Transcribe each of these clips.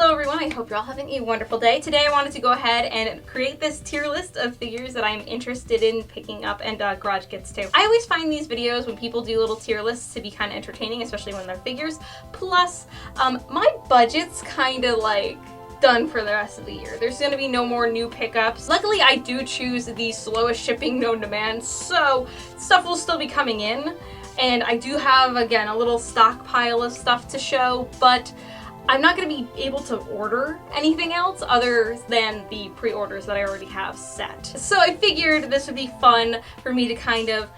Hello everyone, I hope you're all having a wonderful day. Today I wanted to go ahead and create this tier list of figures that I'm interested in picking up and garage kits too. I always find these videos when people do little tier lists to be kind of entertaining, especially when they're figures. Plus, my budget's kind of like done for the rest of the year. There's going to be no more new pickups. Luckily, I do choose the slowest shipping known to man, so stuff will still be coming in. And I do have, again, a little stockpile of stuff to show, but I'm not going to be able to order anything else other than the pre-orders that I already have set. So I figured this would be fun for me to kind of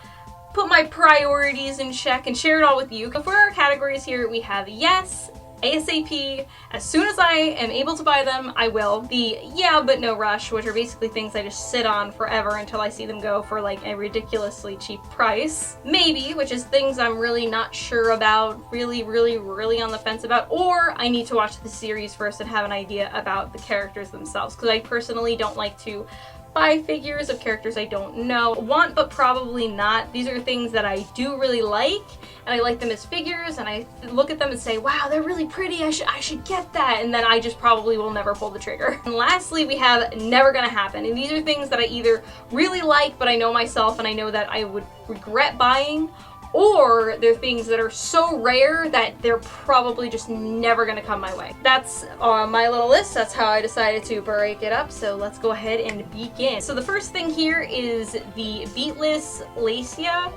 put my priorities in check and share it all with you. For our categories here, we have yes, ASAP, as soon as I am able to buy them, I will. The yeah but no rush, which are basically things I just sit on forever until I see them go for like a ridiculously cheap price. Maybe, which is things I'm really not sure about, really on the fence about, or I need to watch the series first and have an idea about the characters themselves, because I personally don't like to buy figures of characters I don't know. Want but probably not. These are things that I do really like, and I like them as figures, and I look at them and say, wow, they're really pretty, I should get that, and then I just probably will never pull the trigger. And lastly, we have never gonna happen, and these are things that I either really like, but I know myself and I know that I would regret buying, or they're things that are so rare that they're probably just never gonna come my way. That's my little list. That's how I decided to break it up. So let's go ahead and begin. So the first thing here is the Beatless Lacia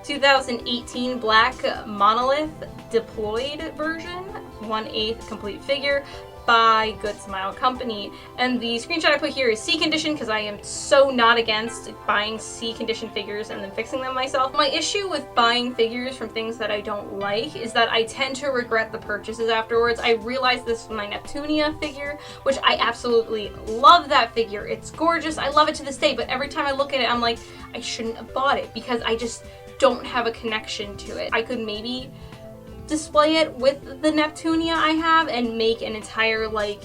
2018 Black Monolith Deployed version, 1/8 complete figure by Good Smile Company. And the screenshot I put here is C condition because I am so not against buying C condition figures and then fixing them myself. My issue with buying figures from things that I don't like is that I tend to regret the purchases afterwards. I realized this with my Neptunia figure, which I absolutely love that figure. It's gorgeous. I love it to this day, but every time I look at it, I'm like, I shouldn't have bought it because I just don't have a connection to it. I could maybe display it with the Neptunia I have and make an entire like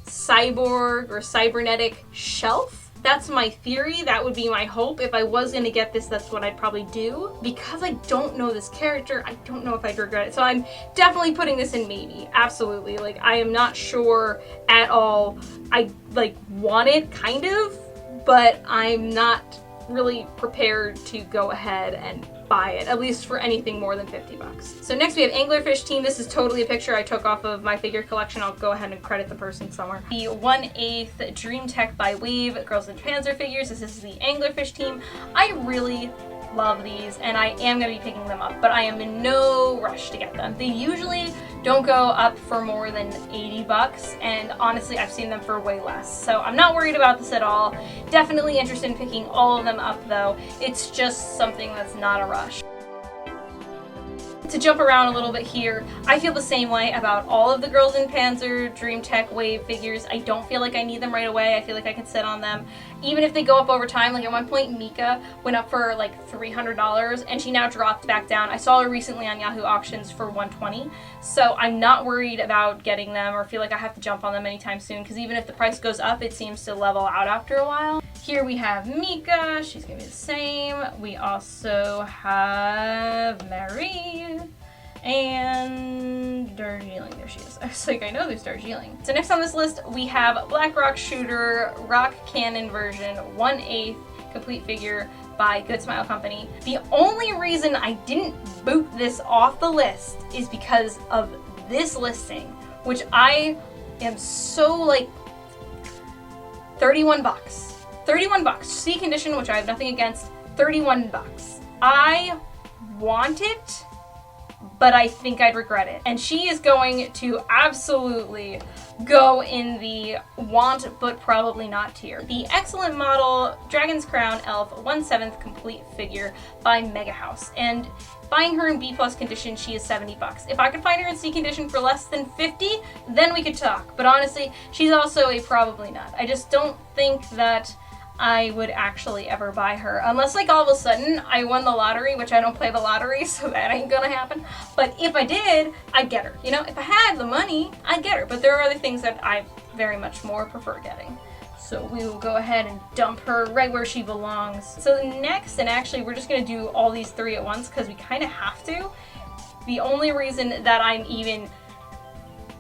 cyborg or cybernetic shelf. That's my theory. That would be my hope. If I was gonna get this, that's what I'd probably do. Because I don't know this character, I don't know if I'd regret it. So I'm definitely putting this in maybe. Absolutely. Like, I am not sure at all. I like want it kind of, but I'm not really prepared to go ahead and buy it, at least for anything more than 50 bucks. So next we have Anglerfish team. This is totally a picture I took off of my figure collection. I'll go ahead and credit the person somewhere. The 1/8 Dreamtech by Wave Girls and Panzer figures. This is the Anglerfish team. I really love these and I am going to be picking them up, but I am in no rush to get them. They usually don't go up for more than 80 bucks, and honestly I've seen them for way less, so I'm not worried about this at all. Definitely interested in picking all of them up though. It's just something that's not a rush. To jump around a little bit here, I feel the same way about all of the Girls in Panzer Dreamtech Wave figures. I don't feel like I need them right away. I feel like I can sit on them. Even if they go up over time, like at one point Mika went up for like $300 and she now dropped back down. I saw her recently on Yahoo Auctions for $120. So I'm not worried about getting them or feel like I have to jump on them anytime soon, because even if the price goes up, it seems to level out after a while. Here we have Mika, she's gonna be the same. We also have Mary and Darjeeling. There she is. I was like, I know there's Darjeeling. So next on this list, we have Black Rock Shooter Rock Cannon version, 1/8 complete figure by Good Smile Company. The only reason I didn't boot this off the list is because of this listing, which I am so like, 31 bucks. 31 bucks. C condition, which I have nothing against, 31 bucks. I want it, but I think I'd regret it. And she is going to absolutely go in the want but probably not tier. The excellent model Dragon's Crown Elf 1/7 complete figure by Megahouse. And buying her in B+ condition, she is 70 bucks. If I could find her in C condition for less than 50, then we could talk. But honestly, she's also a probably not. I just don't think that I would actually ever buy her. Unless like all of a sudden I won the lottery, which I don't play the lottery, so that ain't gonna happen. But if I did, I'd get her. You know, if I had the money, I'd get her. But there are other things that I very much more prefer getting. So we will go ahead and dump her right where she belongs. So next, and actually we're just gonna do all these three at once because we kind of have to. The only reason that I'm even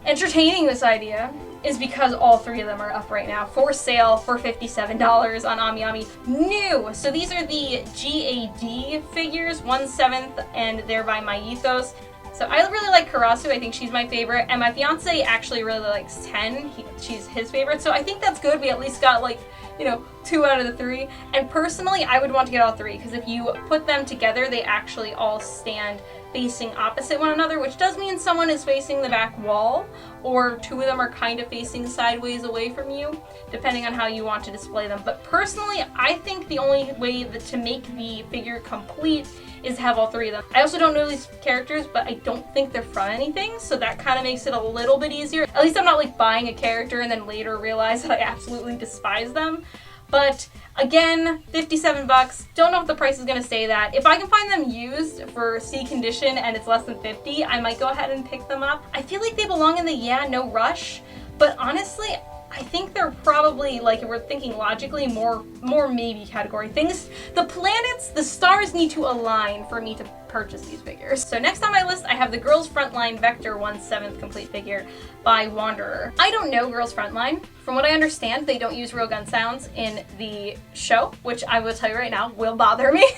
entertaining this idea is because all three of them are up right now for sale for $57 on AmiAmi new. So these are the G.A.D figures, 1/7, and they're by Myethos. So I really like Karasu, I think she's my favorite, and my fiance actually really likes 10, she's his favorite, so I think that's good. We at least got like, you know, 2 out of the 3, and personally I would want to get all 3, because if you put them together they actually all stand facing opposite one another, which does mean someone is facing the back wall, or 2 of them are kind of facing sideways away from you, depending on how you want to display them. But personally, I think the only way to make the figure complete is have all 3 of them. I also don't know these characters, but I don't think they're from anything, so that kind of makes it a little bit easier. At least I'm not like buying a character and then later realize that I absolutely despise them. But again, 57 bucks. Don't know if the price is gonna stay that. If I can find them used for C condition and it's less than 50, I might go ahead and pick them up. I feel like they belong in the no rush, but honestly, I think they're probably, like, if we're thinking logically, more maybe category things. The planets, the stars need to align for me to purchase these figures. So next on my list, I have the Girls Frontline Vector 1/7 complete figure by Wanderer. I don't know Girls Frontline. From what I understand, they don't use real gun sounds in the show, which I will tell you right now will bother me.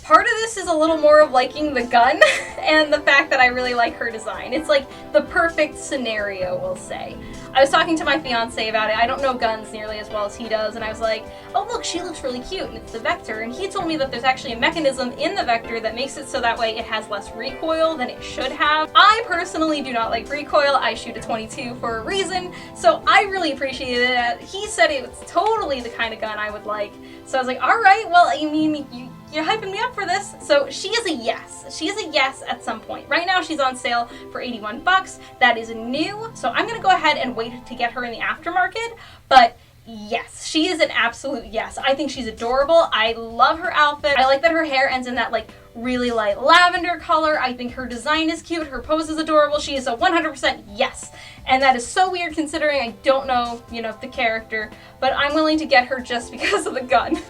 Part of this is a little more of liking the gun and the fact that I really like her design. It's like the perfect scenario, we'll say. I was talking to my fiance about it. I don't know guns nearly as well as he does, and I was like, oh look, she looks really cute, and it's the Vector. And he told me that there's actually a mechanism in the Vector that makes it so that way it has less recoil than it should have. I personally do not like recoil. I shoot a 22 for a reason, so I really appreciated it. He said it was totally the kind of gun I would like. So I was like, all right, well, you mean you're hyping me up for this. So she is a yes. She is a yes at some point. Right now she's on sale for 81 bucks. That is new. So I'm gonna go ahead and wait to get her in the aftermarket. But yes, she is an absolute yes. I think she's adorable. I love her outfit. I like that her hair ends in that like really light lavender color. I think her design is cute. Her pose is adorable. She is a 100% yes. And that is so weird considering I don't know, you know, the character, but I'm willing to get her just because of the gun.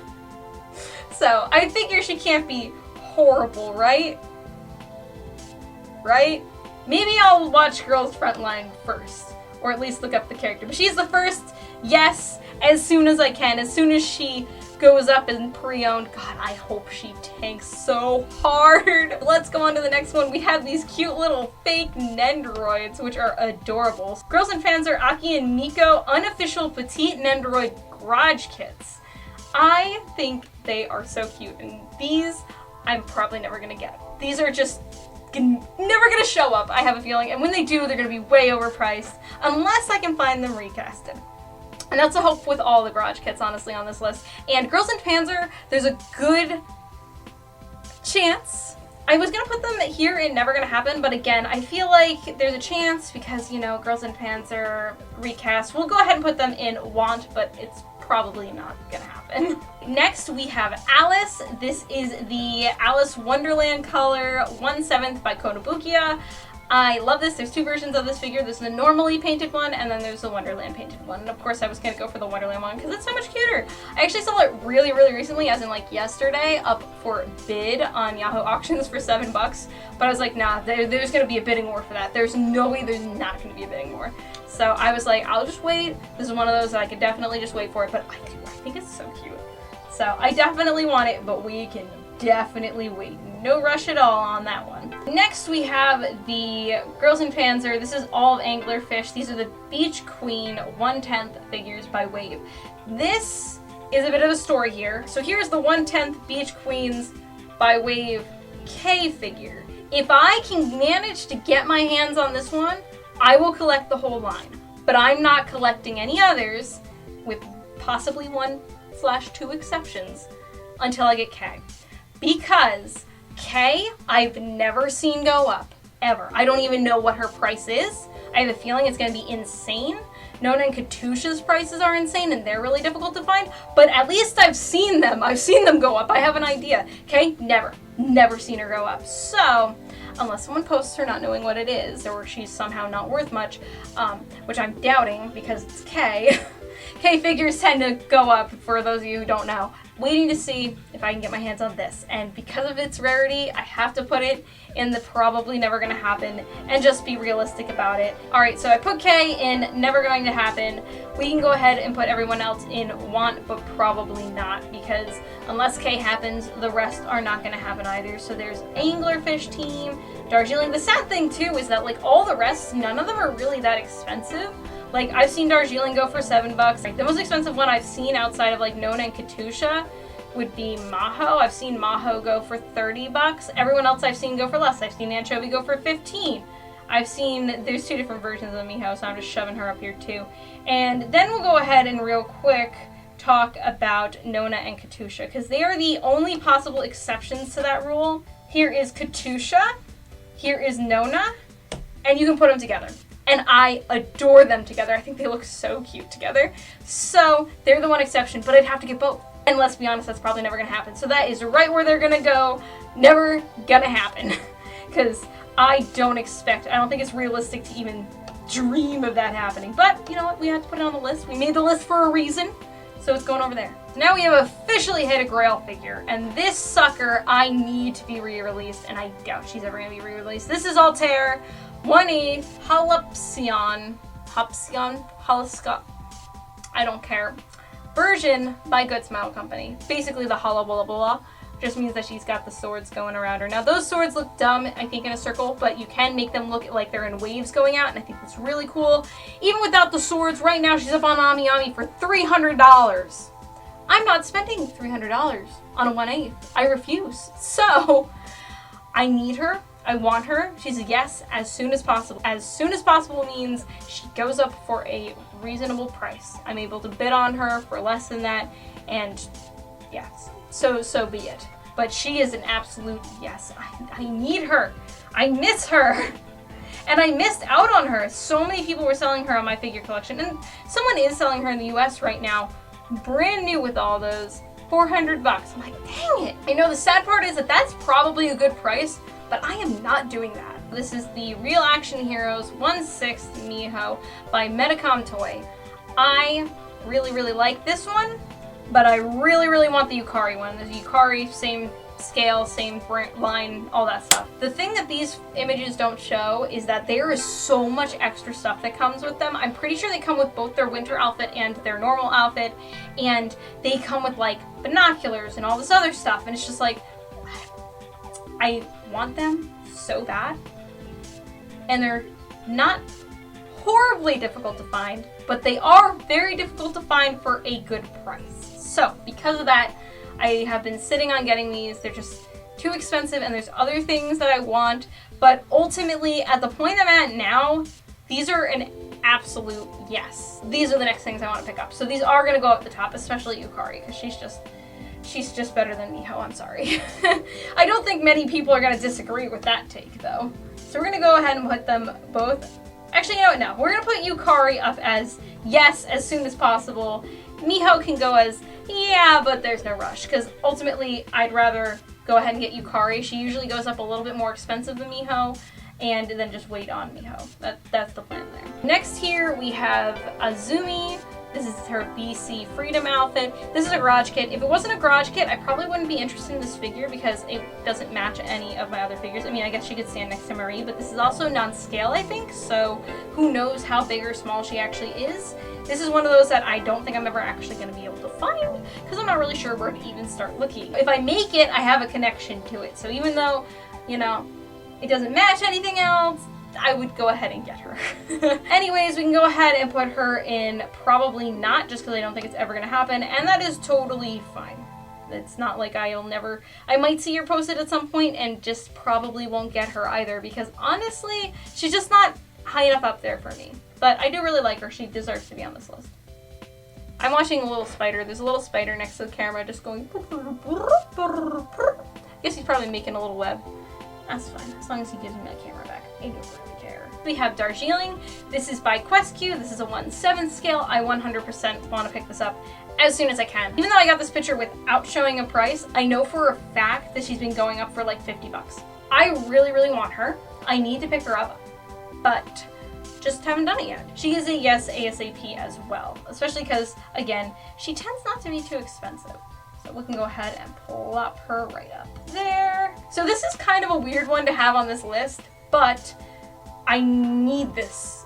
So I figure she can't be horrible, right? Right? Maybe I'll watch Girls Frontline first, or at least look up the character. But she's the first yes as soon as I can, as soon as she goes up in pre-owned. God, I hope she tanks so hard. Let's go on to the next one. We have these cute little fake Nendoroids, which are adorable. Girls and Panzer, Aki and Mikko, unofficial Petit Nendoroid garage kits. I think they are so cute, and these I'm probably never gonna get. These are just never gonna show up, I have a feeling, and when they do, they're gonna be way overpriced, unless I can find them recasted. And that's a hope with all the garage kits, honestly, on this list. And Girls and Panzer, there's a good chance. I was gonna put them here in Never Gonna Happen, but again, I feel like there's a chance because, you know, Girls and Panzer recast. We'll go ahead and put them in Want, but it's probably not gonna happen. Next, we have Alice. This is the Alice Wonderland color 1/7 by Konobukiya. I love this. There's 2 versions of this figure. There's the normally painted one, and then there's the Wonderland painted one. And of course, I was gonna go for the Wonderland one because it's so much cuter. I actually saw it really, really recently, as in like yesterday, up for bid on Yahoo Auctions for 7 bucks. But I was like, nah, there's gonna be a bidding war for that. There's no way there's not gonna be a bidding war. So I was like, I'll just wait. This is one of those that I could definitely just wait for it, but I think it's so cute. So I definitely want it, but we can definitely wait. No rush at all on that one. Next we have the Girls and Panzer. This is all of Anglerfish. These are the Beach Queen 1/10 figures by Wave. This is a bit of a story here. So here's the 1/10 Beach Queens by Wave K figure. If I can manage to get my hands on this one, I will collect the whole line. But I'm not collecting any others, with possibly 1/2 exceptions, until I get K. Because K, I've never seen go up, ever. I don't even know what her price is. I have a feeling it's gonna be insane. Nona and Katusha's prices are insane and they're really difficult to find, but at least I've seen them. I've seen them go up. I have an idea. K, never seen her go up. So, unless someone posts her not knowing what it is, or she's somehow not worth much, which I'm doubting because it's K. K figures tend to go up, for those of you who don't know, waiting to see if I can get my hands on this. And because of its rarity, I have to put it in the probably never gonna happen and just be realistic about it. All right, so I put K in never going to happen. We can go ahead and put everyone else in want, but probably not, because unless K happens, the rest are not gonna happen either. So there's Anglerfish team, Darjeeling. The sad thing too is that like all the rest, none of them are really that expensive. Like I've seen Darjeeling go for $7. The most expensive one I've seen outside of like Nona and Katusha would be Maho. I've seen Maho go for $30. Everyone else I've seen go for less. I've seen Anchovy go for $15. I've seen, there's 2 different versions of Miho, so I'm just shoving her up here too. And then we'll go ahead and real quick talk about Nona and Katusha, because they are the only possible exceptions to that rule. Here is Katusha, here is Nona, and you can put them together. And I adore them together. I think they look so cute together. So they're the one exception, but I'd have to get both. And let's be honest, that's probably never gonna happen. So that is right where they're gonna go. Never gonna happen. Because I don't think it's realistic to even dream of that happening. But you know what, we had to put it on the list. We made the list for a reason. So it's going over there. So now we have officially hit a Grail figure. And this sucker, I need to be re-released. And I doubt she's ever gonna be re-released. This is Altair 1/8 Halupsion, I don't care. Version by Good Smile Company. Basically the Halabulabula just means that she's got the swords going around her. Now those swords look dumb, I think, in a circle, but you can make them look like they're in waves going out, and I think that's really cool. Even without the swords, right now she's up on Amioji for $300. I'm not spending $300 on a 1/8. I refuse. So I need her. I want her. She's a yes as soon as possible. As soon as possible means she goes up for a reasonable price. I'm able to bid on her for less than that, and yes, so be it. But she is an absolute yes. I need her. I miss her. And I missed out on her. So many people were selling her on my figure collection, and someone is selling her in the US right now, brand new with all those, $400. I'm like, dang it. I know the sad part is that that's probably a good price, but I am not doing that. This is the Real Action Heroes 1/6 Miho by Medicom Toy. I really like this one, but I really want the Yukari one. The Yukari, same scale, same line, all that stuff. The thing that these images don't show is that there is so much extra stuff that comes with them. I'm pretty sure they come with both their winter outfit and their normal outfit, and they come with like binoculars and all this other stuff, and it's just like, I want them so bad, and they're not horribly difficult to find, but they are very difficult to find for a good price. So because of that, I have been sitting on getting these. They're just too expensive, and there's other things that I want, but ultimately at the point I'm at now, these are an absolute yes. These are the next things I want to pick up. So these are going to go up the top, especially Yukari, because she's just better than Miho, I'm sorry. I don't think many people are going to disagree with that take, though. So we're going to go ahead and put them both. Actually, you know what? No. We're going to put Yukari up as yes as soon as possible. Miho can go as yeah, but there's no rush, because ultimately I'd rather go ahead and get Yukari. She usually goes up a little bit more expensive than Miho, and then just wait on Miho. That's the plan there. Next here we have Azumi. This is her BC Freedom outfit. This is a garage kit. If it wasn't a garage kit, I probably wouldn't be interested in this figure because it doesn't match any of my other figures. I mean, I guess she could stand next to Marie, but this is also non-scale, I think, so who knows how big or small she actually is. This is one of those that I don't think I'm ever actually going to be able to find because I'm not really sure where to even start looking. If I make it, I have a connection to it, so even though, you know, it doesn't match anything else, I would go ahead and get her. Anyways, we can go ahead and put her in probably not, just because I don't think it's ever going to happen, and that is totally fine. It's not like I might see her posted at some point and just probably won't get her either, because honestly, she's just not high enough up there for me. But I do really like her. She deserves to be on this list. I'm watching a little spider. There's a little spider next to the camera just going. I guess he's probably making a little web. That's fine, as long as he gives me my camera back. I don't really care. We have Darjeeling. This is by QuestQ. This is a 1/7 scale. I 100% want to pick this up as soon as I can. Even though I got this picture without showing a price, I know for a fact that she's been going up for like $50. I really want her. I need to pick her up, but just haven't done it yet. She is a yes ASAP as well, especially because, again, she tends not to be too expensive. So we can go ahead and plop her right up there. So this is kind of a weird one to have on this list, but I need this.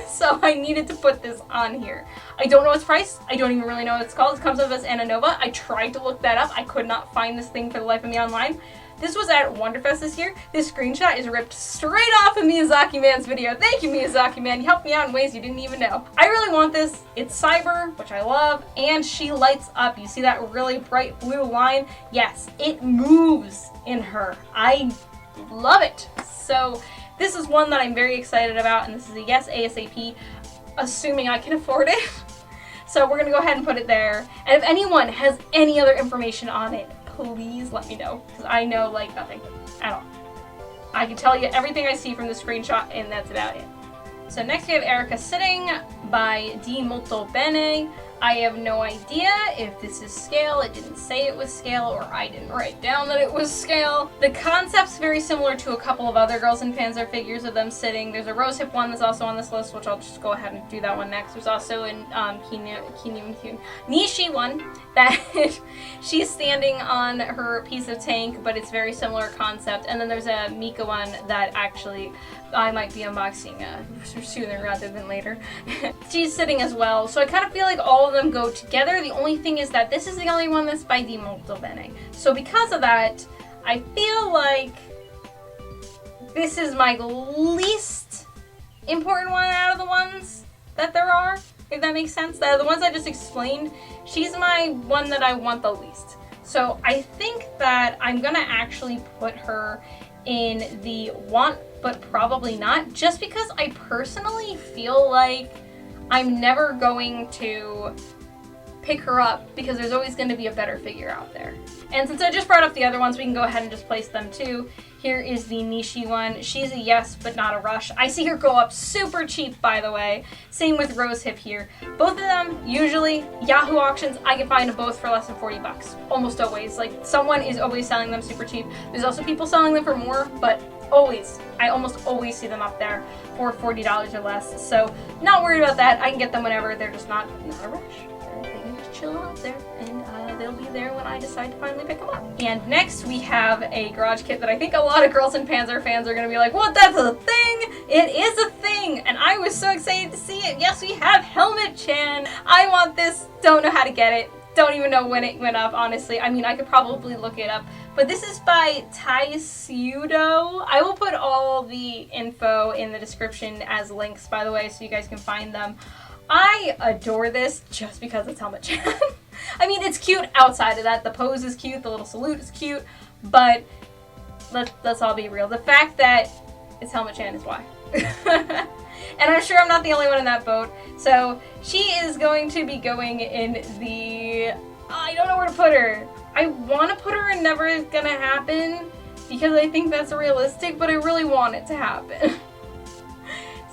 So I needed to put this on here. I don't know its price. I don't even really know what it's called. It comes up as Ananova. I tried to look that up. I could not find this thing for the life of me online. This was at WonderFest this year. This screenshot is ripped straight off of Miyazaki Man's video. Thank you, Miyazaki Man. You helped me out in ways you didn't even know. I really want this. It's cyber, which I love, and she lights up. You see that really bright blue line? Yes, it moves in her. I love it. So this is one that I'm very excited about, and this is a yes ASAP, assuming I can afford it. So we're gonna go ahead and put it there. And if anyone has any other information on it, please let me know, because I know like nothing at all. I can tell you everything I see from the screenshot, and that's about it. So next we have Erica Sitting by Di Molto Bene. I have no idea if this is scale. It didn't say it was scale, or I didn't write down that it was scale. The concept's very similar to a couple of other Girls in Panzer figures of them sitting. There's a rose hip one that's also on this list, which I'll just go ahead and do that one next. There's also an Nishi one that she's standing on her piece of tank, but it's very similar concept. And then there's a Mika one that actually I might be unboxing sooner rather than later. She's sitting as well, so I kind of feel like all of them go together. The only thing is that this is the only one that's by Di Molto Bene. So because of that, I feel like this is my least important one out of the ones that there are, if that makes sense. The ones I just explained, she's my one that I want the least. So I think that I'm gonna actually put her in the want but probably not, just because I personally feel like I'm never going to pick her up because there's always going to be a better figure out there. And since I just brought up the other ones, we can go ahead and just place them too. Here is the Nishi one. She's a yes, but not a rush. I see her go up super cheap, by the way. Same with Rose Hip here. Both of them, usually, Yahoo auctions, I can find them both for less than 40 bucks. Almost always. Like, someone is always selling them super cheap. There's also people selling them for more, but always, I almost always see them up there for $40 or less. So, not worried about that. I can get them whenever. They're just not a rush. They can just chill out there, and they'll be there when I decide to finally pick them up. And next we have a garage kit that I think a lot of Girls in Panzer fans are going to be like, what, that's a thing? It is a thing! And I was so excited to see it. Yes, we have Helmet Chan. I want this. Don't know how to get it. Don't even know when it went up, honestly. I mean, I could probably look it up. But this is by Taisudo. I will put all the info in the description as links, by the way, so you guys can find them. I adore this just because it's Helmet Chan. I mean, it's cute outside of that. The pose is cute, the little salute is cute, but let's all be real. The fact that it's Helmet Chan is why. And I'm sure I'm not the only one in that boat. So she is going to be going in the... I don't know where to put her. I want to put her in Never Is Gonna Happen because I think that's realistic, but I really want it to happen.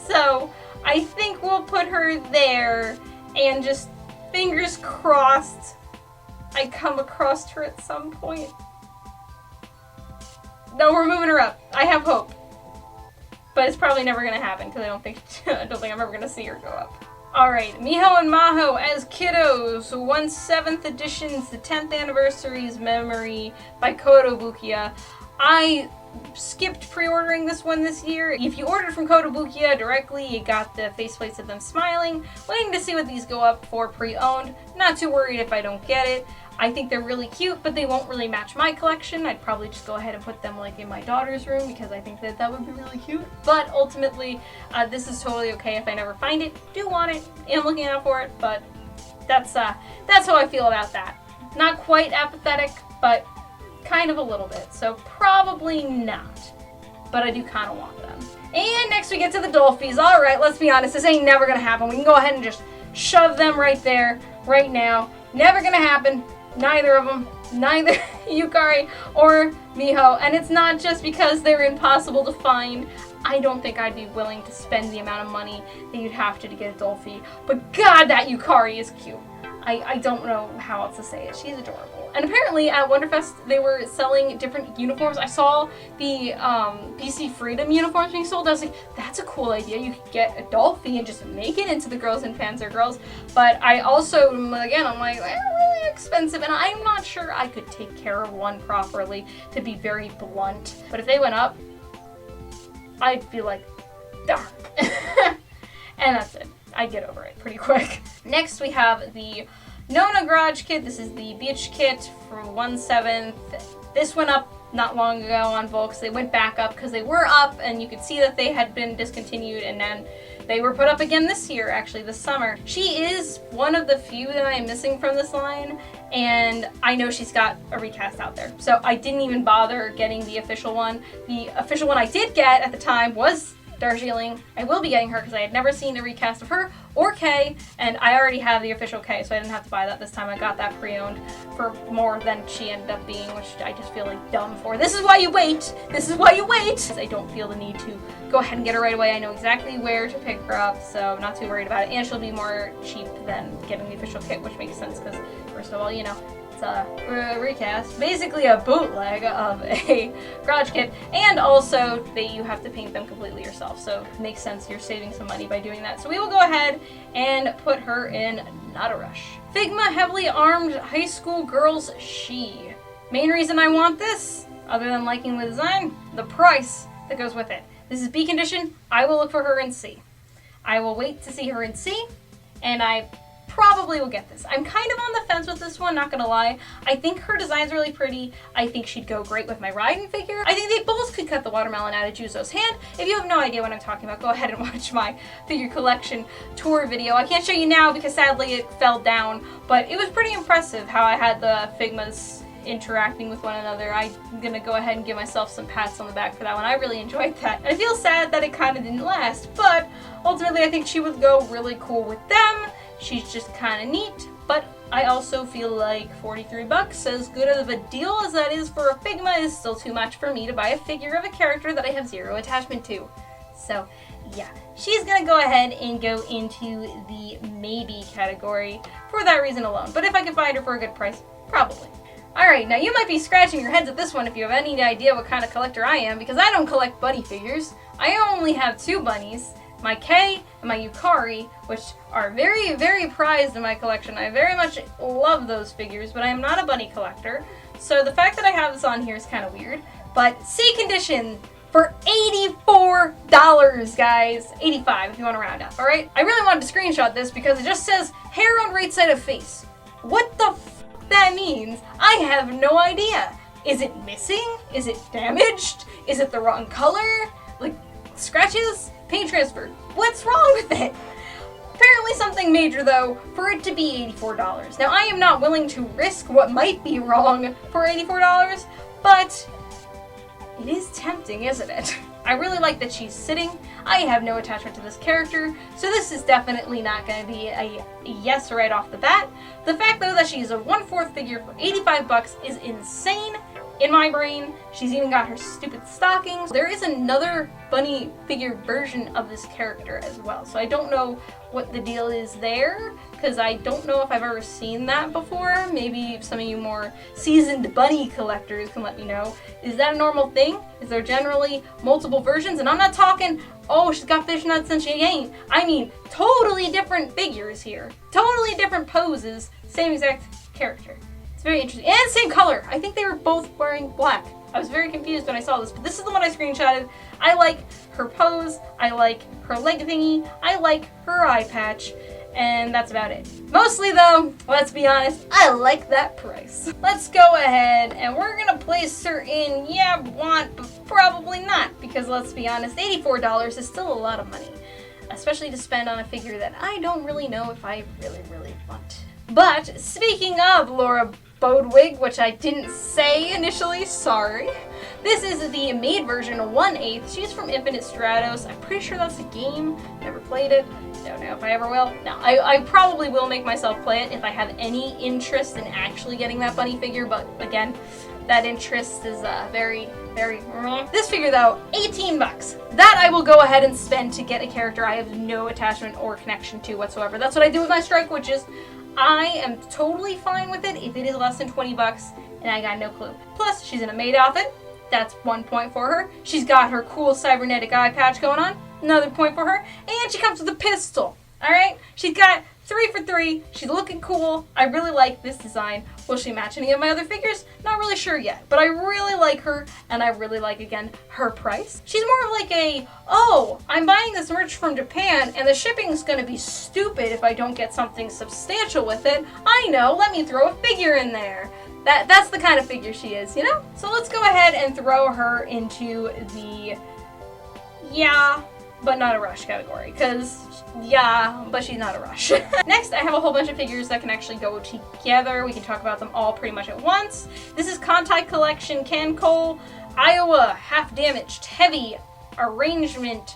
So I think we'll put her there and just fingers crossed I come across her at some point. No, we're moving her up. I have hope. But it's probably never gonna happen because I don't think I'm ever gonna see her go up. Alright, Miho and Maho as kiddos, 1/7 edition's the 10th anniversary's memory by Kotobukiya. I skipped pre-ordering this one this year. If you ordered from Kotobukiya directly, you got the faceplates of them smiling. Waiting to see what these go up for pre-owned. Not too worried if I don't get it. I think they're really cute, but they won't really match my collection. I'd probably just go ahead and put them like in my daughter's room because I think that would be really cute. But ultimately, this is totally okay if I never find it. Do want it, am looking out for it, but that's how I feel about that. Not quite apathetic, but kind of a little bit. So probably not, but I do kind of want them. And next we get to the Dolphys. All right, let's be honest, this ain't never gonna happen. We can go ahead and just shove them right there, right now. Never gonna happen. Neither of them, neither Yukari or Miho, and it's not just because they're impossible to find. I don't think I'd be willing to spend the amount of money that you'd have to get a Dolphy, but God, that Yukari is cute. I don't know how else to say it. She's adorable. And apparently at WonderFest they were selling different uniforms. I saw the BC Freedom uniforms being sold. I was like, that's a cool idea. You could get a Dolphy and just make it into the Girls and Panzer girls. But I also, again, I'm like, they're really expensive and I'm not sure I could take care of one properly, to be very blunt. But if they went up, I'd be like, darn. And that's it. I'd get over it pretty quick. Next we have the Nona Garage kit. This is the beach kit for 1/7. This went up not long ago on Volks. They went back up because they were up and you could see that they had been discontinued, and then they were put up again this year, actually this summer. She is one of the few that I am missing from this line, and I know she's got a recast out there. So I didn't even bother getting the official one. The official one I did get at the time was Darjeeling. I will be getting her because I had never seen a recast of her or Kay, and I already have the official Kay, so I didn't have to buy that this time. I got that pre-owned for more than she ended up being, which I just feel like dumb for. This is why you wait! This is why you wait! I don't feel the need to go ahead and get her right away. I know exactly where to pick her up, so I'm not too worried about it. And she'll be more cheap than getting the official kit, which makes sense because, first of all, you know, a recast, basically a bootleg of a garage kit, and also you have to paint them completely yourself, so it makes sense you're saving some money by doing that. So we will go ahead and put her in Not a Rush. Figma Heavily Armed High School Girls She. Main reason I want this, other than liking the design, the price that goes with it. This is B condition. I will look for her in C. I will wait to see her in C, and I probably will get this. I'm kind of on the fence with this one, not gonna lie. I think her design's really pretty. I think she'd go great with my Raiden figure. I think they both could cut the watermelon out of Juzo's hand. If you have no idea what I'm talking about, go ahead and watch my figure collection tour video. I can't show you now because sadly it fell down, but it was pretty impressive how I had the Figmas interacting with one another. I'm gonna go ahead and give myself some pats on the back for that one. I really enjoyed that. And I feel sad that it kind of didn't last, but ultimately I think she would go really cool with them. She's just kind of neat, but I also feel like 43 bucks, as good of a deal as that is for a Figma, is still too much for me to buy a figure of a character that I have zero attachment to. So yeah, she's gonna go ahead and go into the maybe category for that reason alone. But if I could find her for a good price, probably. Alright, now you might be scratching your heads at this one if you have any idea what kind of collector I am, because I don't collect bunny figures. I only have two bunnies, my Kay and my Yukari, which are very, very prized in my collection. I very much love those figures, but I am not a bunny collector. So the fact that I have this on here is kind of weird. But C condition for $84, guys. 85 if you want to round up, alright? I really wanted to screenshot this because it just says hair on right side of face. What the f that means? I have no idea. Is it missing? Is it damaged? Is it the wrong color? Like, scratches? Paint transfer. What's wrong with it? Apparently something major though, for it to be $84. Now I am not willing to risk what might be wrong for $84, but it is tempting, isn't it? I really like that she's sitting. I have no attachment to this character, so this is definitely not going to be a yes right off the bat. The fact though that she's a 1/4 figure for 85 bucks is insane in my brain. She's even got her stupid stockings. There is another bunny figure version of this character as well, so I don't know what the deal is there, because I don't know if I've ever seen that before. Maybe some of you more seasoned bunny collectors can let me know. Is that a normal thing? Is there generally multiple versions? And I'm not talking, oh, she's got fishnets and she ain't. I mean, totally different figures here. Totally different poses, same exact character. It's very interesting. And same color. I think they were both wearing black. I was very confused when I saw this, but this is the one I screenshotted. I like her pose, I like her leg thingy, I like her eye patch, and that's about it. Mostly though, let's be honest, I like that price. Let's go ahead and we're gonna place her in, yeah, want, but probably not, because let's be honest, $84 is still a lot of money, especially to spend on a figure that I don't really know if I really want. But speaking of Laura Bodwig, which I didn't say initially, sorry. This is the maid version, 1/8. She's from Infinite Stratos. I'm pretty sure that's a game. Never played it. Don't know if I ever will. No, I probably will make myself play it if I have any interest in actually getting that bunny figure, but again, that interest is very. This figure though, 18 bucks. That I will go ahead and spend to get a character I have no attachment or connection to whatsoever. That's what I do with my strike, which is I am totally fine with it if it is less than 20 bucks and I got no clue. Plus, she's in a maid outfit. That's 1 point for her. She's got her cool cybernetic eye patch going on. Another point for her. And she comes with a pistol. Alright? She's got 3 for 3. She's looking cool. I really like this design. Will she match any of my other figures? Not really sure yet. But I really like her, and I really like, again, her price. She's more like a, oh, I'm buying this merch from Japan, and the shipping's gonna be stupid if I don't get something substantial with it. I know, let me throw a figure in there. That's the kind of figure she is, you know? So let's go ahead and throw her into the, yeah, but not a rush category, because yeah, but she's not a rush. Next, I have a whole bunch of figures that can actually go together. We can talk about them all pretty much at once. This is Kantai Collection Cancol, Iowa, half damaged, heavy arrangement,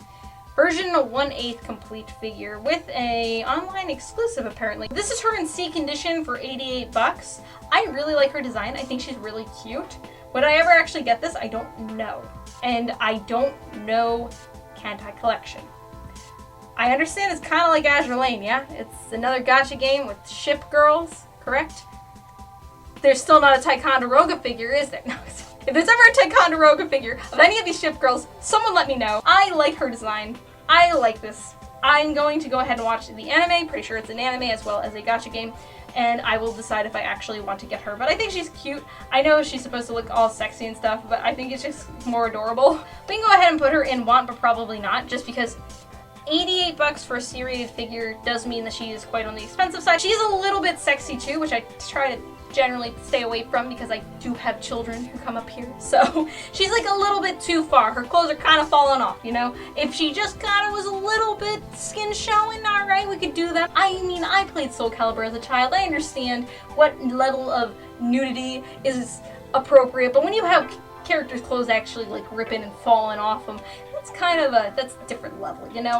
version 1/8 complete figure with a online exclusive apparently. This is her in C condition for 88 bucks. I really like her design. I think she's really cute. Would I ever actually get this? I don't know. And I don't know Kantai Collection. I understand it's kind of like Azure Lane, yeah? It's another gacha game with ship girls, correct? There's still not a Ticonderoga figure, is there? No, if there's ever a Ticonderoga figure of any of these ship girls, someone let me know. I like her design. I like this. I'm going to go ahead and watch the anime. Pretty sure it's an anime as well as a gacha game. And I will decide if I actually want to get her. But I think she's cute. I know she's supposed to look all sexy and stuff, but I think it's just more adorable. We can go ahead and put her in want, but probably not, just because 88 bucks for a seriated figure does mean that she is quite on the expensive side. She's a little bit sexy too, which I try to generally stay away from because I do have children who come up here. So she's like a little bit too far. Her clothes are kind of falling off, you know? If she just kind of was a little bit skin showing, all right, we could do that. I mean, I played Soul Calibur as a child. I understand what level of nudity is appropriate, but when you have characters' clothes actually like ripping and falling off them, that's kind of that's a different level, you know?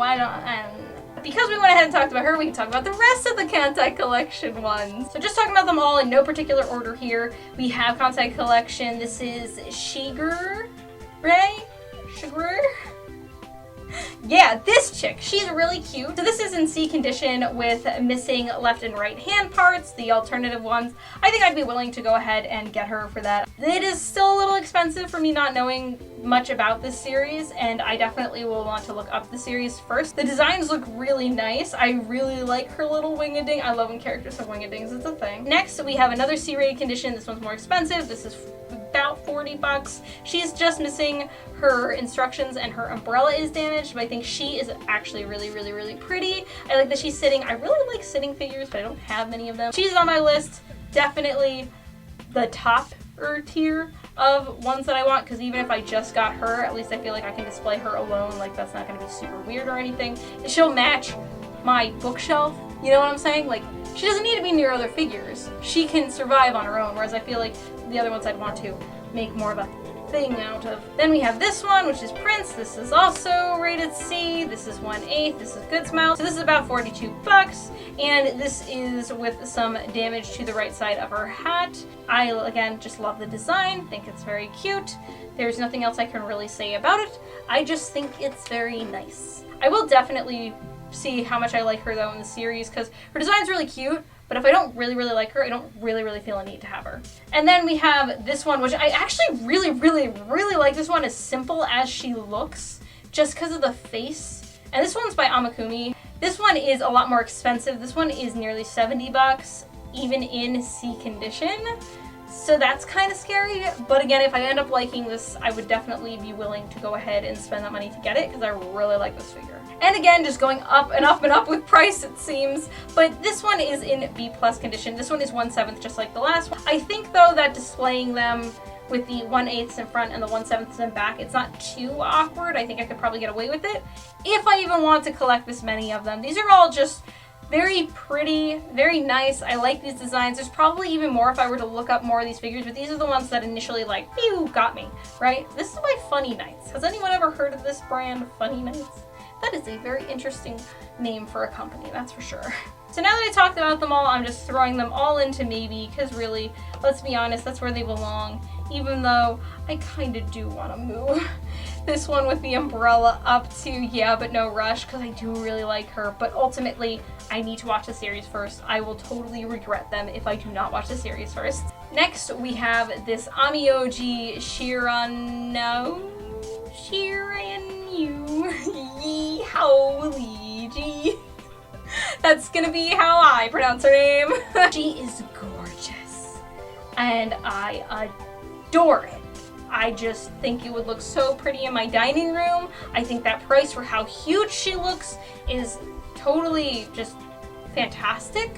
Because we went ahead and talked about her, we can talk about the rest of the Kantai Collection ones. So just talking about them all in no particular order here. We have Kantai Collection. This is Shiger, right? Shiger? Yeah, this chick, she's really cute. So this is in C condition with missing left and right hand parts, the alternative ones. I think I'd be willing to go ahead and get her for that. It is still a little expensive for me not knowing much about this series, and I definitely will want to look up the series first. The designs look really nice. I really like her little wing-a-ding. I love when characters have wing-a-dings, it's a thing. Next, we have another C-rated condition. This one's more expensive. This is about 40 bucks. She's just missing her instructions and her umbrella is damaged, but I think she is actually really, really, really pretty. I like that she's sitting. I really like sitting figures, but I don't have many of them. She's on my list. Definitely the top tier of ones that I want, because even if I just got her, at least I feel like I can display her alone. Like, that's not going to be super weird or anything. She'll match my bookshelf. You know what I'm saying? Like, she doesn't need to be near other figures. She can survive on her own, whereas I feel like the other ones I'd want to make more of a thing out of. Then we have this one, which is Prince. This is also rated C. This is 1/8. This is Good Smile. So this is about 42 bucks, and this is with some damage to the right side of her hat. I, again, just love the design. Think it's very cute. There's nothing else I can really say about it. I just think it's very nice. I will definitely see how much I like her, though, in the series, because her design's really cute. But if I don't really, really like her, I don't really, really feel a need to have her. And then we have this one, which I actually really, really, really like. This one as simple as she looks, just because of the face. And this one's by Amakumi. This one is a lot more expensive. This one is nearly 70 bucks, even in C condition. So that's kind of scary. But again, if I end up liking this, I would definitely be willing to go ahead and spend that money to get it, because I really like this figure. And again, just going up and up and up with price, it seems. But this one is in B+ condition. This one is 1/7, just like the last one. I think, though, that displaying them with the 1/8 in front and the 1/7 in back, it's not too awkward. I think I could probably get away with it if I even want to collect this many of them. These are all just very pretty, very nice. I like these designs. There's probably even more if I were to look up more of these figures, but these are the ones that initially, like, phew, got me, right? This is by Funny Nights. Has anyone ever heard of this brand, Funny Nights? That is a very interesting name for a company, that's for sure. So now that I talked about them all, I'm just throwing them all into maybe, because really, let's be honest, that's where they belong, even though I kind of do want to move this one with the umbrella up to Yeah But No Rush, because I do really like her, but ultimately I need to watch the series first. I will totally regret them if I do not watch the series first. Next, we have this Amioji Shirano... Shiranu... Yeeholy. That's gonna be how I pronounce her name. She is gorgeous, and I adore it. I just think it would look so pretty in my dining room. I think that price for how huge she looks is totally just fantastic.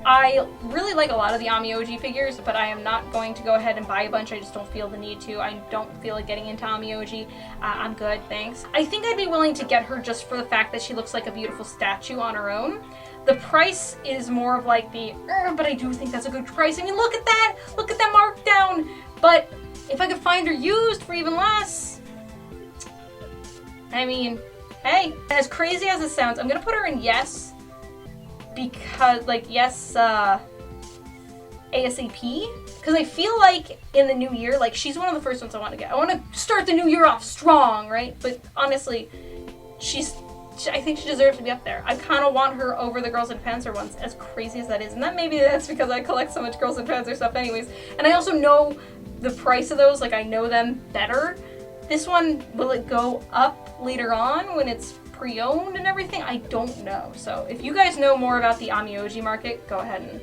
I really like a lot of the Amioji figures, but I am not going to go ahead and buy a bunch. I just don't feel the need to. I don't feel like getting into Amioji. I'm good, thanks. I think I'd be willing to get her just for the fact that she looks like a beautiful statue on her own. The price is more of like the, but I do think that's a good price. I mean, look at that! Look at that markdown! But if I could find her used for even less, I mean, hey, as crazy as it sounds, I'm gonna put her in yes, because, like, yes, ASAP, because I feel like in the new year, like, she's one of the first ones I want to get. I want to start the new year off strong, right? But honestly, I think she deserves to be up there. I kind of want her over the Girls and Panzer ones, as crazy as that is. And maybe that's because I collect so much Girls and Panzer stuff anyways. And I also know the price of those, like, I know them better. This one, will it go up later on when it's pre-owned and everything? I don't know. So if you guys know more about the Amioji market, go ahead and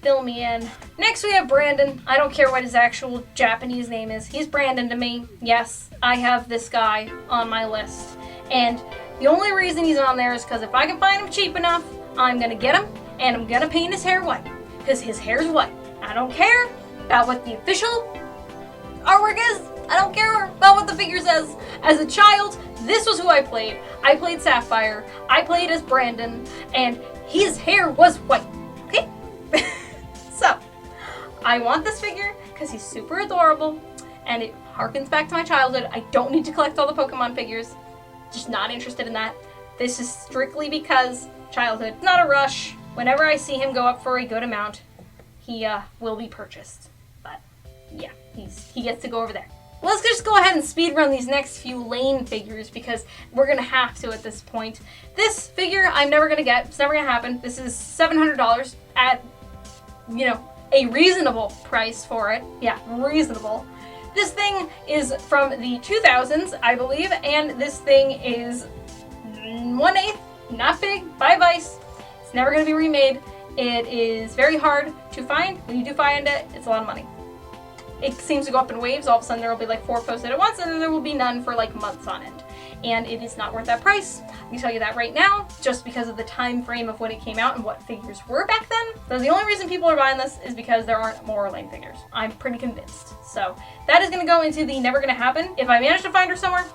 fill me in. Next we have Brandon. I don't care what his actual Japanese name is. He's Brandon to me. Yes, I have this guy on my list. And the only reason he's on there is because if I can find him cheap enough, I'm gonna get him and I'm gonna paint his hair white. Because his hair's white. I don't care about what the official artwork is. I don't care about what the figure says. As a child, this was who I played. I played Sapphire, I played as Brandon, and his hair was white, okay? So, I want this figure because he's super adorable, and it harkens back to my childhood. I don't need to collect all the Pokemon figures. Just not interested in that. This is strictly because childhood. Not a rush. Whenever I see him go up for a good amount, he will be purchased. But, yeah, he gets to go over there. Let's just go ahead and speed run these next few Lain figures because we're gonna have to at this point. This figure I'm never gonna get. It's never gonna happen. This is $700 at, you know, a reasonable price for it. Yeah, reasonable. This thing is from the 2000s, I believe, and this thing is 1/8, not big, by Vice. It's never gonna be remade. It is very hard to find. When you do find it, it's a lot of money. It seems to go up in waves. All of a sudden there will be like 4 posted at once, and then there will be none for like months on end. And it is not worth that price. I can tell you that right now, just because of the time frame of when it came out and what figures were back then. So the only reason people are buying this is because there aren't more Lain figures. I'm pretty convinced. So that is gonna go into the never gonna happen. If I manage to find her somewhere,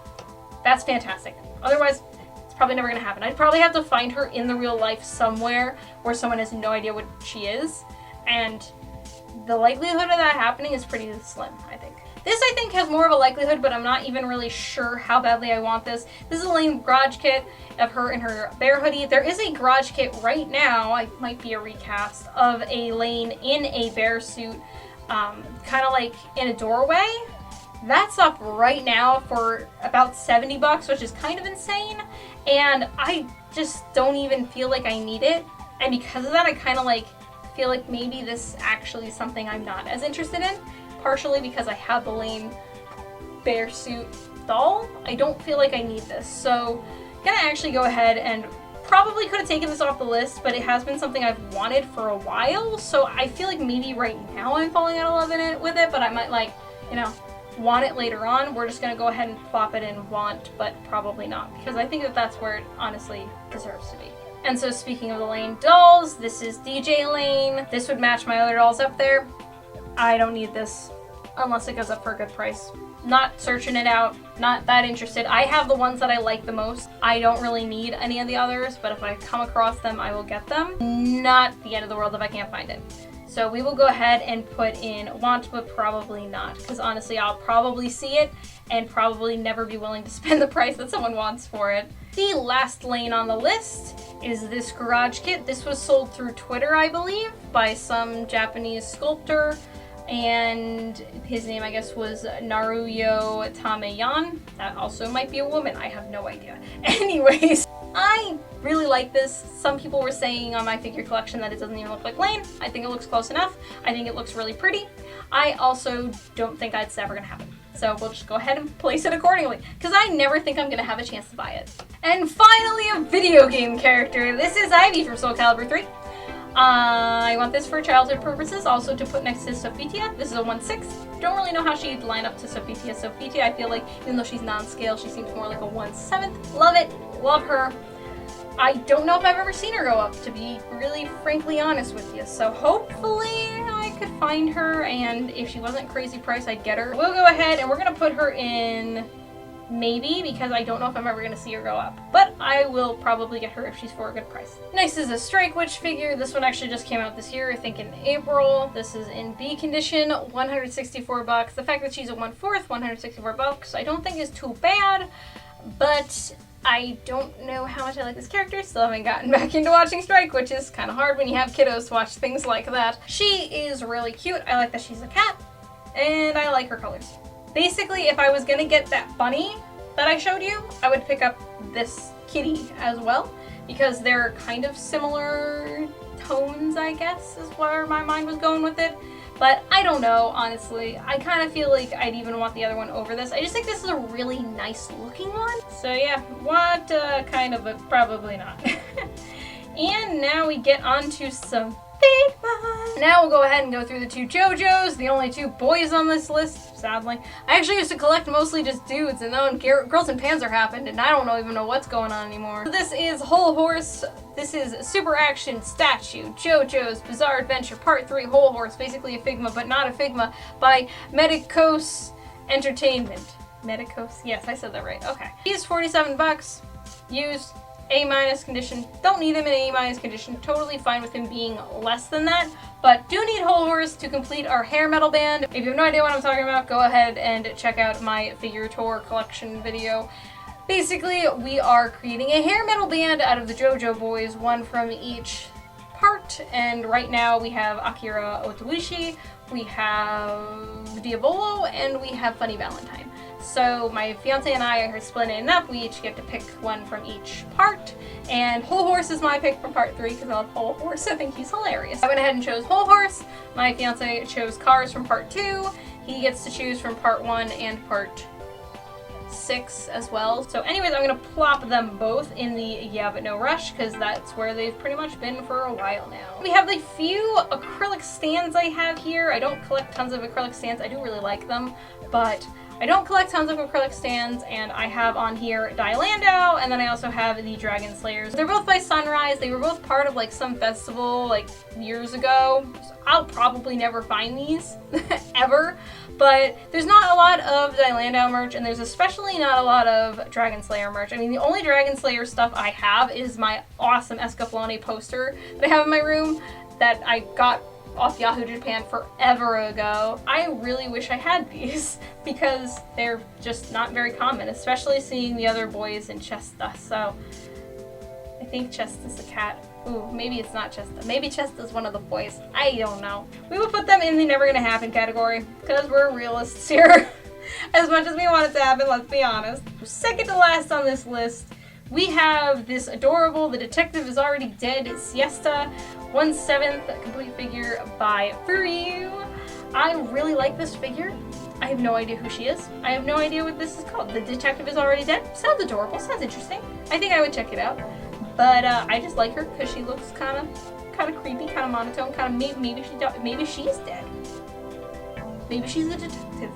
that's fantastic. Otherwise, it's probably never gonna happen. I'd probably have to find her in the real life somewhere where someone has no idea what she is. And the likelihood of that happening is pretty slim, I think. This, I think, has more of a likelihood, but I'm not even really sure how badly I want this. This is a Lain garage kit of her in her bear hoodie. There is a garage kit right now, it might be a recast, of a Lain in a bear suit, kind of like in a doorway. That's up right now for about 70 bucks, which is kind of insane. And I just don't even feel like I need it. And because of that, I kind of like feel like maybe this actually is something I'm not as interested in, partially because I have the Lain bear suit doll. I don't feel like I need this, so I'm gonna actually go ahead and probably could have taken this off the list, but it has been something I've wanted for a while, so I feel like maybe right now I'm falling out of love with it, but I might, like, you know, want it later on. We're just gonna go ahead and plop it in want, but probably not, because I think that that's where it honestly deserves to be. And so speaking of the Lain dolls, this is DJ Lain. This would match my other dolls up there. I don't need this unless it goes up for a good price. Not searching it out, not that interested. I have the ones that I like the most. I don't really need any of the others, but if I come across them, I will get them. Not the end of the world if I can't find it. So we will go ahead and put in want, but probably not, because honestly, I'll probably see it and probably never be willing to spend the price that someone wants for it. The last Lain on the list is this garage kit. This was sold through Twitter, I believe, by some Japanese sculptor. and his name I guess was Naruyo Tameyan. That also might be a woman, I have no idea. Anyways, I really like this. Some people were saying on my figure collection that it doesn't even look like Lain. I think it looks close enough. I think it looks really pretty. I also don't think it's ever gonna happen. So we'll just go ahead and place it accordingly, because I never think I'm gonna have a chance to buy it. And finally, a video game character. This is Ivy from Soul Calibur 3. I want this for childhood purposes, also to put next to Sophitia. This is a 1/6. Don't really know how she'd line up to Sophitia. Sophitia, I feel like, even though she's non-scale, she seems more like a 1/7. Love it, love her. I don't know if I've ever seen her go up, to be really frankly honest with you. So hopefully I could find her, and if she wasn't crazy price, I'd get her. We'll go ahead and we're gonna put her in maybe, because I don't know if I'm ever gonna see her go up. But I will probably get her if she's for a good price. Next is a Strike Witch figure. This one actually just came out this year, I think in April. This is in B condition, 164 bucks. The fact that she's a 1/4, 164 bucks, I don't think is too bad, but I don't know how much I like this character. Still haven't gotten back into watching Strike, which is kind of hard when you have kiddos to watch things like that. She is really cute. I like that she's a cat, and I like her colors. Basically, if I was gonna get that bunny that I showed you, I would pick up this kitty as well, because they're kind of similar tones, I guess, is where my mind was going with it. But I don't know, honestly. I kind of feel like I'd even want the other one over this. I just think this is a really nice looking one. So yeah, want kind of, but probably not. And now we get on to some Figma. Now we'll go ahead and go through the two JoJos, the only two boys on this list, sadly. I actually used to collect mostly just dudes, and then Girls and Panzer happened, and I don't even know what's going on anymore. So this is Whole Horse. This is Super Action Statue, JoJo's Bizarre Adventure Part 3 Whole Horse, basically a Figma, but not a Figma, by Megahouse Entertainment. Megahouse? Yes, I said that right. Okay. He's 47 bucks. Used. A- condition. Don't need him in A- condition. Totally fine with him being less than that, but do need Whole Horse to complete our hair metal band. If you have no idea what I'm talking about, go ahead and check out my figure tour collection video. Basically, we are creating a hair metal band out of the JoJo boys, one from each part, and right now we have Akira Otoishi, we have Diavolo, and we have Funny Valentine. So my fiance and I are splitting it up. We each get to pick one from each part, and Whole Horse is my pick from part 3 because I love Whole Horse. I think he's hilarious. I went ahead and chose Whole Horse. My fiance chose Cars from part 2. He gets to choose from part 1 and part 6 as well. So anyways, I'm gonna plop them both in the Yeah But No Rush, because that's where they've pretty much been for a while now. We have the few acrylic stands I have here. I don't collect tons of acrylic stands. I do really like them, but I don't collect tons of acrylic stands, and I have on here Dilandau, and then I also have the Dragon Slayers. They're both by Sunrise. They were both part of like some festival like years ago. So I'll probably never find these ever, but there's not a lot of Dilandau merch, and there's especially not a lot of Dragon Slayer merch. I mean, the only Dragon Slayer stuff I have is my awesome Escaflowne poster that I have in my room that I got off Yahoo Japan forever ago. I really wish I had these because they're just not very common, especially seeing the other boys in Chesta. So I think Chesta's a cat. Ooh, maybe it's not Chesta. Maybe Chesta's one of the boys. I don't know. We will put them in the never gonna happen category because we're realists here. As much as we want it to happen, let's be honest. Second to last on this list, we have this adorable The Detective Is Already Dead Siesta 1/7 complete figure by Furyu. I really like this figure. I have no idea who she is. I have no idea what this is called. The Detective Is Already Dead. Sounds adorable. Sounds interesting. I think I would check it out. But I just like her because she looks kind of creepy, kind of monotone, kind of maybe she's dead. Maybe she's a detective.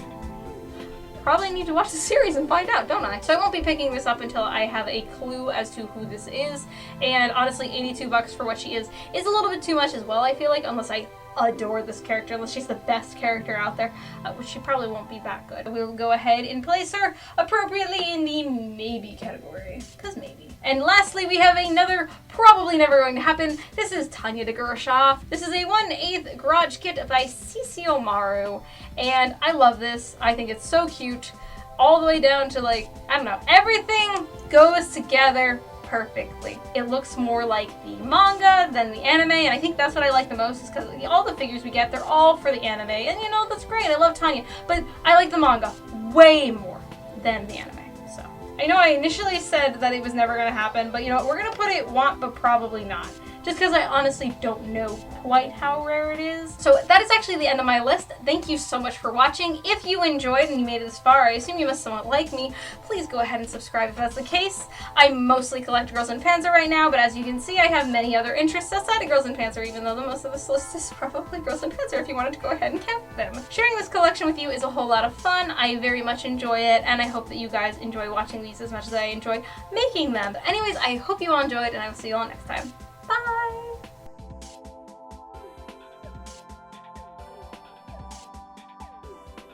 Probably need to watch the series and find out, don't I? So I won't be picking this up until I have a clue as to who this is. And honestly, 82 bucks for what she is a little bit too much as well, I feel like, unless I adore this character, unless she's the best character out there, which she probably won't be that good. We'll go ahead and place her appropriately in the maybe category, because maybe. And lastly, we have another probably never going to happen. This is Tanya de Gurashov. This is a 1/8 garage kit by Sisio Maru, and I love this. I think it's so cute, all the way down to like, I don't know, everything goes together perfectly. It looks more like the manga than the anime, and I think that's what I like the most, is because all the figures we get, they're all for the anime, and you know, that's great. I love Tanya, but I like the manga way more than the anime. So I know I initially said that it was never going to happen, but you know what, we're going to put it want but probably not, just because I honestly don't know quite how rare it is. So that is actually the end of my list. Thank you so much for watching. If you enjoyed and you made it this far, I assume you must somewhat like me. Please go ahead and subscribe if that's the case. I mostly collect Girls and Panzer right now, but as you can see, I have many other interests outside of Girls and Panzer, even though the most of this list is probably Girls and Panzer if you wanted to go ahead and count them. Sharing this collection with you is a whole lot of fun. I very much enjoy it, and I hope that you guys enjoy watching these as much as I enjoy making them. But anyways, I hope you all enjoyed, and I will see you all next time.